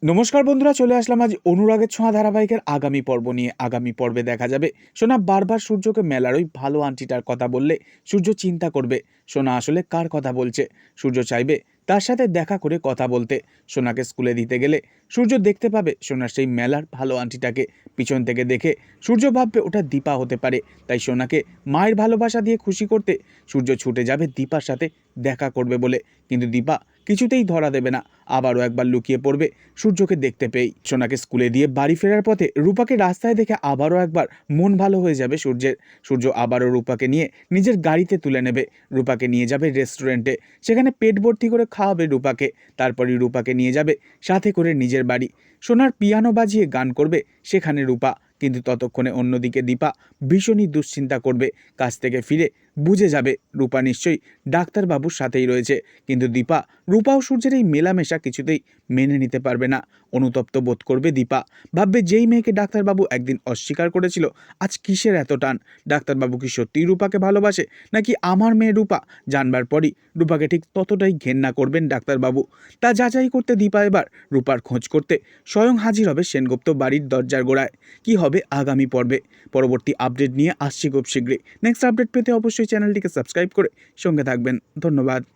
নমস্কার বন্ধুরা, চলে আসলাম আজ অনুরাগের ছোঁয়া ধারাবাহিকের আগামী পর্ব নিয়ে। আগামী পর্বে দেখা যাবে সোনা বারবার সূর্যকে মেলার ওই ভালো আন্টিটার কথা বললে সূর্য চিন্তা করবে সোনা আসলে কার কথা বলছে। সূর্য চাইবে তার সাথে দেখা করে কথা বলতে। সোনাকে স্কুলে দিতে গেলে সূর্য দেখতে পাবে সোনার সেই মেলার ভালো আন্টিটাকে। পিছন থেকে দেখে সূর্য ভাববে ওটা দীপা হতে পারে। তাই সোনাকে মায়ের ভালোবাসা দিয়ে খুশি করতে সূর্য ছুটে যাবে দীপার সাথে দেখা করবে বলে। কিন্তু দীপা কিছুতেই ধরা দেবে না, আবারও একবার লুকিয়ে পড়বে সূর্যকে দেখতে পেয়েই। সোনাকে স্কুলে দিয়ে বাড়ি ফেরার পথে রূপাকে রাস্তায় দেখে আবারও একবার মন ভালো হয়ে যাবে সূর্যের। সূর্য আবারও রূপাকে নিয়ে নিজের গাড়িতে তুলে নেবে। রূপাকে নিয়ে যাবে রেস্টুরেন্টে, সেখানে পেট ভর্তি করে খাওয়াবে রূপাকে। তারপরই রূপাকে নিয়ে যাবে সাথে করে নিজের বাড়ি। সোনার পিয়ানো বাজিয়ে গান করবে সেখানে রূপা। কিন্তু ততক্ষণে অন্যদিকে দীপা ভীষণই দুশ্চিন্তা করবে। কাজ থেকে ফিরে বুঝে যাবে রূপা নিশ্চয়ই ডাক্তারবাবুর সাথেই রয়েছে। কিন্তু দীপা রূপা ও সূর্যের এই মেলামেশা কিছুতেই মেনে নিতে পারবে না। অনুতপ্ত বোধ করবে দীপা। ভাববে যেই মেয়েকে ডাক্তারবাবু একদিন অস্বীকার করেছিল, আজ কিসের এত টান? ডাক্তারবাবু কি সত্যিই রূপাকে ভালোবাসে, নাকি আমার মেয়ে রূপা? জানবার পরই রূপাকে ঠিক ততটাই ঘেন্না করবেন ডাক্তারবাবু। তা যাচাই করতে দীপা এবার রূপার খোঁজ করতে স্বয়ং হাজির হবে সেনগুপ্ত বাড়ির দরজার গোড়ায়। কি হবে আগামী পর্বে? পরবর্তী আপডেট নিয়ে আসছি খুব শীঘ্রই। নেক্সট আপডেট পেতে অবশ্যই চ্যানেলটিকে সাবস্ক্রাইব করে সঙ্গে থাকবেন। ধন্যবাদ।